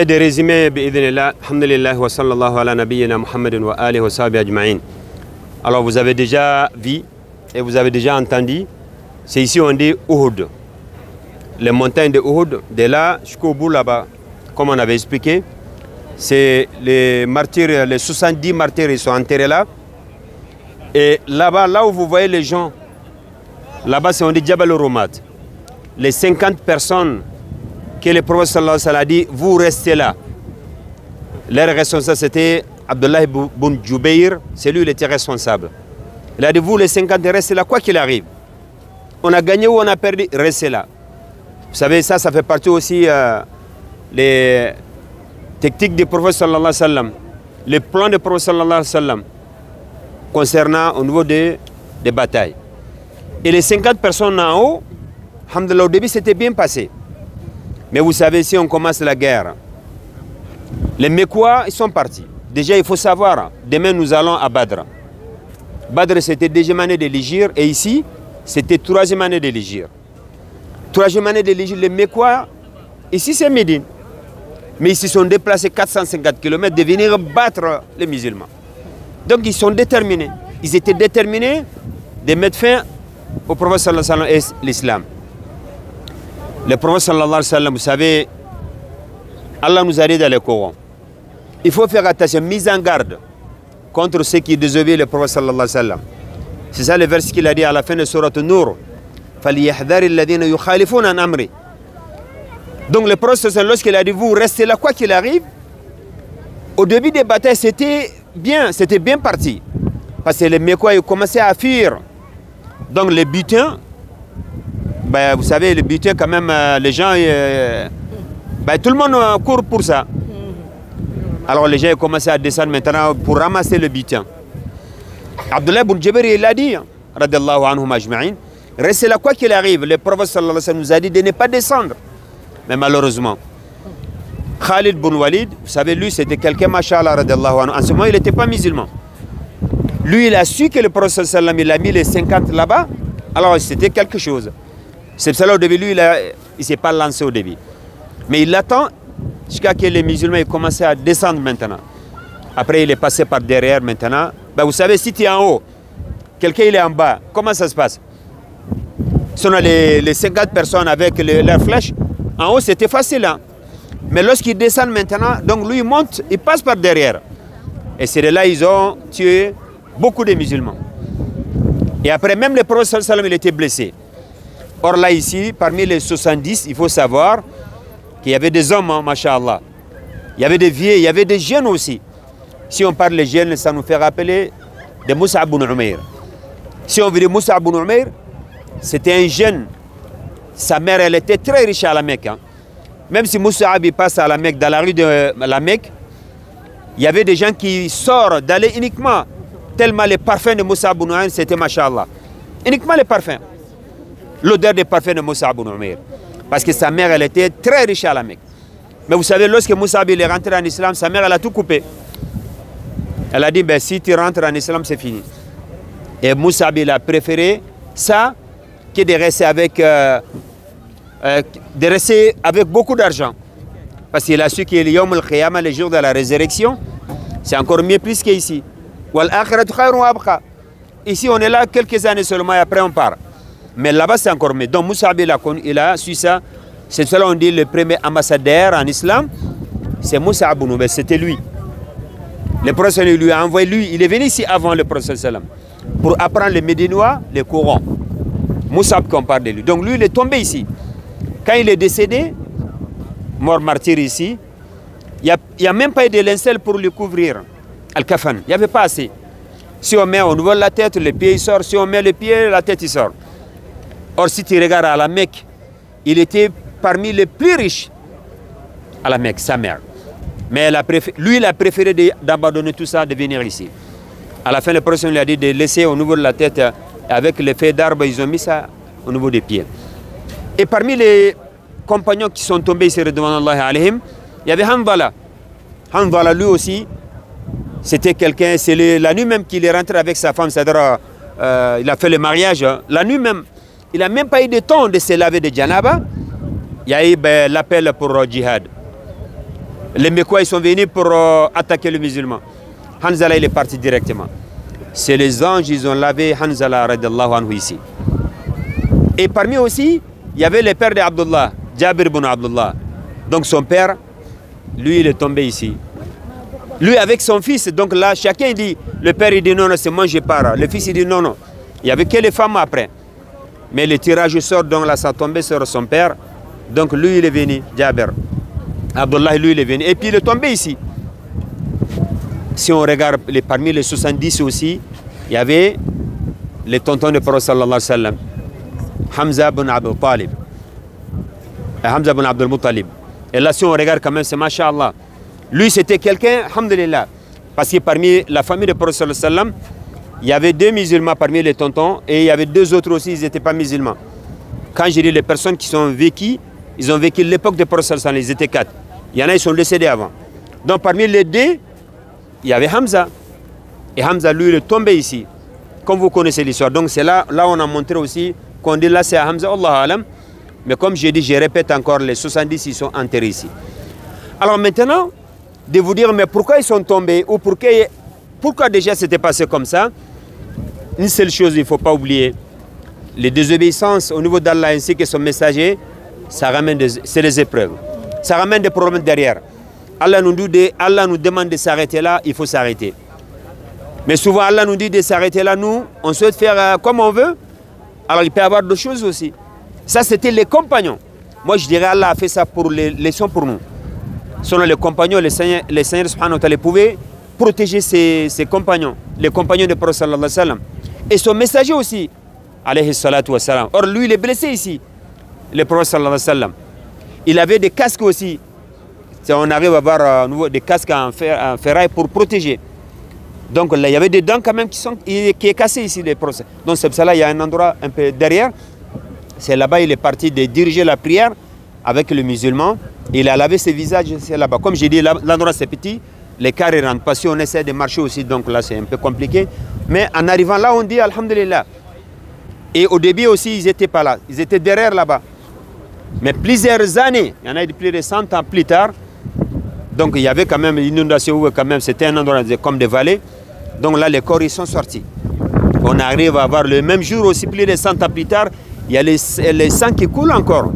de résumer, alhamdulillah wa sallallahu ala nabiyyina Muhammadin wa alihi wa sahbihi ajma'in. Alors vous avez déjà vu et vous avez déjà entendu, c'est ici on dit Uhud. Les montagnes de Uhud, de là jusqu'au bout là-bas, comme on avait expliqué, c'est les martyrs, les 70 martyrs, ils sont enterrés là. Et là-bas, là où vous voyez les gens, là-bas c'est on dit Jabal al-Rumat. Les 50 personnes que le prophète sallallahu alayhi wa sallam a dit, vous restez là. Leur responsable c'était Abdullah ibn Jubayr, c'est lui qui était responsable. Il a dit, vous les 50 restez là, quoi qu'il arrive. On a gagné ou on a perdu, restez là. Vous savez, ça fait partie aussi les techniques du prophète sallallahu alayhi wa sallam, les plans du prophète sallallahu alayhi wa sallam concernant au niveau des batailles. Et les 50 personnes en haut, alhamdoulilah, au début c'était bien passé. Mais vous savez, si on commence la guerre, les Mekwa, ils sont partis. Déjà, il faut savoir, demain nous allons à Badr. Badr, c'était deuxième année de l'Hégire, et ici, c'était troisième année de l'Hégire. Troisième année de l'Hégire, les Mekwa, ici c'est Médine. Mais ils se sont déplacés 450 km de venir battre les musulmans. Donc ils sont déterminés. Ils étaient déterminés de mettre fin au prophète sallallahu alayhi wa sallam et l'islam. Le prophète sallallahu alayhi wa sallam, vous savez, Allah nous a dit dans le Coran. Il faut faire attention, mise en garde contre ceux qui désobéissent le prophète sallallahu alayhi wa sallam. C'est ça le verset qu'il a dit à la fin de Surat An-Nur. فَلْيَحْذَرِ الَّذِينَ يُخَالِفُونَ عَنْ أَمْرِهِ. Donc le prophète, lorsqu'il a dit, vous restez là, quoi qu'il arrive, au début des batailles, c'était bien parti. Parce que les Mekwa, ils commençaient à fuir. Donc les butins, ben, vous savez, les butins, quand même, les gens, ben, tout le monde court pour ça. Alors les gens ont commencé à descendre maintenant pour ramasser le butin. Abdullah ibn Jubayr, il a dit, radiyallahu anhum ajma'in, restez là, quoi qu'il arrive. Le prophète sallallahu alayhi wa sallam nous a dit de ne pas descendre. Mais malheureusement, Khalid ibn Walid, vous savez, lui, c'était quelqu'un, mashallah, radiyallahu anhu. En ce moment, il n'était pas musulman. Lui, il a su que le prophète sallallahu alayhi wa sallam, il a mis les 50 là-bas. Alors, c'était quelque chose. C'est pour cela, au début, lui, il ne s'est pas lancé au début. Mais il attend jusqu'à ce que les musulmans aient commencé à descendre maintenant. Après, il est passé par derrière maintenant. Ben, vous savez, si tu es en haut, quelqu'un il est en bas, comment ça se passe? Si on a les 50 personnes avec leurs flèches, en haut, c'était facile. Hein? Mais lorsqu'ils descendent maintenant, donc lui, il monte, il passe par derrière. Et c'est de là ils ont tué beaucoup de musulmans. Et après, même le prophète sallallahu alayhi wa sallam, il était blessé. Or là, ici, parmi les 70, il faut savoir qu'il y avait des hommes, hein, masha'Allah. Il y avait des vieux, il y avait des jeunes aussi. Si on parle des jeunes, ça nous fait rappeler de Moussa ibn Umayr. Si on veut dire Moussa ibn Umayr, c'était un jeune. Sa mère, elle était très riche à la Mecque. Hein. Même si Moussa passe à la Mecque, dans la rue de la Mecque, il y avait des gens qui sortent d'aller uniquement, tellement les parfums de Moussa ibn Umayr, c'était masha'Allah. Uniquement les parfums. L'odeur des parfums de Moussa ibn Umayr. Parce que sa mère, elle était très riche à la Mecque. Mais vous savez, lorsque Moussa est rentré en islam, sa mère, elle a tout coupé. Elle a dit, ben, si tu rentres en islam, c'est fini. Et Moussa il a préféré ça que de rester avec beaucoup d'argent. Parce qu'il a su qu'il y a Yawm al-Qiyamah, le jour de la résurrection, c'est encore mieux plus qu'ici. Ici, on est là quelques années seulement et après on part. Mais là-bas, c'est encore mieux. Donc Moussa il a su ça. C'est cela on dit le premier ambassadeur en islam. C'est Moussa ibn Umayr, c'était lui. Le prophète lui a envoyé, lui, il est venu ici avant le prophète pour apprendre les Médinois, les Corans. Moussa qu'on parle de lui. Donc lui, il est tombé ici. Quand il est décédé, mort martyr ici, il n'y a même pas eu de linceul pour le couvrir. Al-Kafan, il n'y avait pas assez. Si on met au niveau de la tête, le pied il sort. Si on met le pied, la tête il sort. Or, si tu regardes à la Mecque, il était parmi les plus riches à la Mecque, sa mère. Mais lui, il a préféré d'abandonner tout ça, de venir ici. À la fin, le prophète lui a dit de laisser au niveau de la tête, avec les feuilles d'arbre, ils ont mis ça au niveau des pieds. Et parmi les compagnons qui sont tombés ici, il y avait Hanzala. Hanzala, lui aussi, c'était quelqu'un, c'est la nuit même qu'il est rentré avec sa femme, c'est-à-dire, il a fait le mariage, la nuit même. Il n'a même pas eu de temps de se laver de Janaba. Il y a eu l'appel pour djihad. Les Mekwa, ils sont venus pour attaquer le musulman. Hanzala, il est parti directement. C'est les anges, ils ont lavé Hanzala radiallahu anhu ici. Et parmi aussi, il y avait le père d'Abdullah, Jabir ibn Abdullah. Donc son père, lui, il est tombé ici. Lui avec son fils, donc là, chacun dit, le père il dit non, non, c'est moi je pars. Le fils il dit non, non. Il n'y avait que les femmes après. Mais le tirage sort, donc là, ça tombait sur son père. Donc lui, il est venu, Jabir. Abdullah, lui, il est venu. Et puis il est tombé ici. Si on regarde parmi les 70 aussi, il y avait les tontons de Prophète sallallahu alayhi wa sallam. Hamza ibn Abdul Talib. Hamza ibn Abdul Muttalib. Et là, si on regarde quand même, c'est Masha'Allah. Lui, c'était quelqu'un, alhamdulillah. Parce que parmi la famille de Prophète sallallahu alayhi wa sallam, il y avait 2 musulmans parmi les tontons et il y avait 2 autres aussi, ils n'étaient pas musulmans. Quand je dis les personnes qui sont vécues, ils ont vécu l'époque de Prophète sallallahu alayhi wa sallam, ils étaient 4. Il y en a, ils sont décédés avant. Donc parmi les 2, il y avait Hamza. Et Hamza, lui, il est tombé ici. Comme vous connaissez l'histoire. Donc c'est là on a montré aussi qu'on dit là c'est Hamza, Allah alam. Mais comme j'ai dit, je répète encore, les 70, ils sont enterrés ici. Alors maintenant, de vous dire, mais pourquoi ils sont tombés ou pourquoi déjà c'était passé comme ça? Une seule chose, il ne faut pas oublier. Les désobéissances au niveau d'Allah ainsi que son messager, ça ramène c'est des épreuves. Ça ramène des problèmes derrière. Allah nous demande de s'arrêter là, il faut s'arrêter. Mais souvent, Allah nous dit de s'arrêter là, nous, on souhaite faire comme on veut. Alors il peut y avoir d'autres choses aussi. Ça, c'était les compagnons. Moi, je dirais Allah a fait ça pour les leçons pour nous. Selon les compagnons, les seigneurs subhanahu wa ta'ala pouvaient protéger ses compagnons, les compagnons de Prophète sallallahu alayhi wa sallam. Et son messager aussi, alayhi salatu wa salam. Or, lui, il est blessé ici, le Prophète sallallahu alayhi wa sallam. Il avait des casques aussi. On arrive à avoir des casques en ferraille pour protéger. Donc là, il y avait des dents quand même qui est cassé ici, les procès. Donc c'est pour cela il y a un endroit un peu derrière. C'est là-bas, il est parti de diriger la prière avec le musulman. Il a lavé ses visages, c'est là-bas. Comme j'ai dit, l'endroit c'est petit, les carrés rentrent pas. Si on essaie de marcher aussi, donc là c'est un peu compliqué. Mais en arrivant là, on dit Alhamdulillah. Et au début aussi, ils n'étaient pas là. Ils étaient derrière là-bas. Mais plusieurs années, il y en a plus de 100 ans plus tard, donc il y avait quand même une inondation où quand même c'était un endroit comme des vallées. Donc là, les corps ils sont sortis. On arrive à voir le même jour aussi, plus de 100 ans plus tard, il y a les sangs qui coulent encore.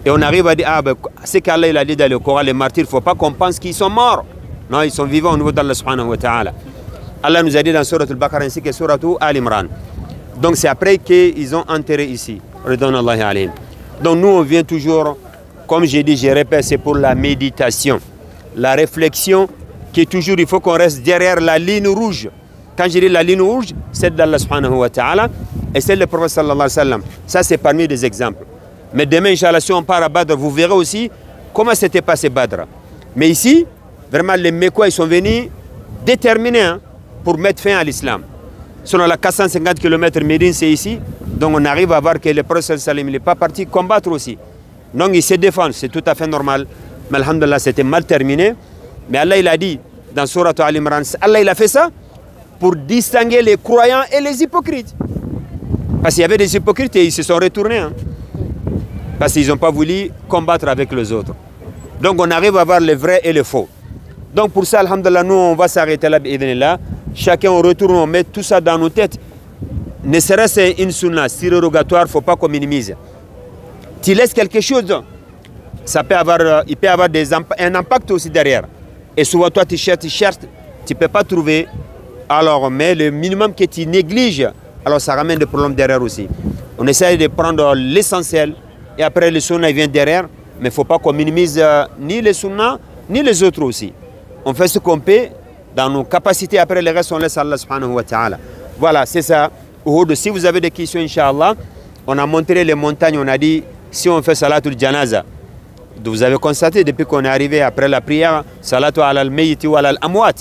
Et on arrive à dire, ah ben, c'est qu'Allah il a dit dans le Coran, les martyrs, il ne faut pas qu'on pense qu'ils sont morts. Non, ils sont vivants au niveau d'Allah subhanahu wa ta'ala. Allah nous a dit dans Surat al-Baqarah ainsi que Surat al-Imran. Donc c'est après qu'ils ont enterré ici. Donc nous on vient toujours, comme j'ai dit, je répète, c'est pour la méditation. La réflexion, qui est toujours, il faut qu'on reste derrière la ligne rouge. Quand je dis la ligne rouge, c'est d'Allah subhanahu wa ta'ala et c'est le prophète sallallahu alayhi wa sallam. Ça c'est parmi des exemples. Mais demain, Inch'Allah, si on part à Badr, vous verrez aussi comment s'était passé Badr. Mais ici, vraiment, les Mekwa, ils sont venus déterminés pour mettre fin à l'islam. Selon la 450 km Médine, c'est ici. Donc on arrive à voir que le prophète sallam n'est pas parti combattre aussi. Donc il se défend, c'est tout à fait normal. Mais alhamdulillah, c'était mal terminé. Mais Allah, il a dit dans Surat Al-Imran, Allah, il a fait ça pour distinguer les croyants et les hypocrites. Parce qu'il y avait des hypocrites et ils se sont retournés. Parce qu'ils n'ont pas voulu combattre avec les autres. Donc on arrive à voir le vrai et le faux. Donc pour ça, alhamdulillah, nous on va s'arrêter là. Chacun on retourne, on met tout ça dans nos têtes. Ne serait-ce une sunna surrogatoire, il ne faut pas qu'on minimise. Tu laisses quelque chose, ça peut avoir, il peut y avoir un impact aussi derrière. Et souvent toi tu cherches, tu ne peux pas trouver. Alors, mais le minimum que tu négliges, alors ça ramène des problèmes derrière aussi. On essaie de prendre l'essentiel et après le sunna il vient derrière. Mais il ne faut pas qu'on minimise ni les sunna ni les autres aussi. On fait ce qu'on peut dans nos capacités. Après le reste, on laisse Allah subhanahu wa ta'ala. Voilà, c'est ça. Si vous avez des questions, Inch'Allah, on a montré les montagnes, on a dit, si on fait salatul janaza, vous avez constaté depuis qu'on est arrivé après la prière, salatu ala al-mayyiti wa ala al-amwat.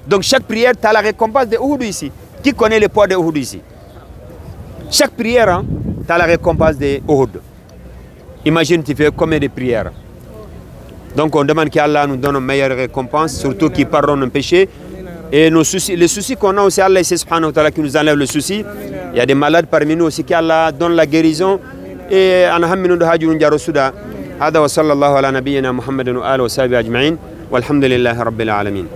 Donc chaque prière, tu as la récompense de Uhud ici. Qui connaît le poids de Uhud ici? Chaque prière, tu as la récompense de Uhud. Imagine, tu fais combien de prières? Donc on demande qu'Allah nous donne une meilleure récompense, surtout qu'il pardonne nos péchés. Et nos soucis, les soucis qu'on a aussi, Allah subhanahu wa ta'ala qui nous enlève le souci. Il y a des malades parmi nous aussi, qu'Allah donne la guérison. Et هذا وصلى الله على نبينا محمد وآله وصحبه أجمعين والحمد لله رب العالمين.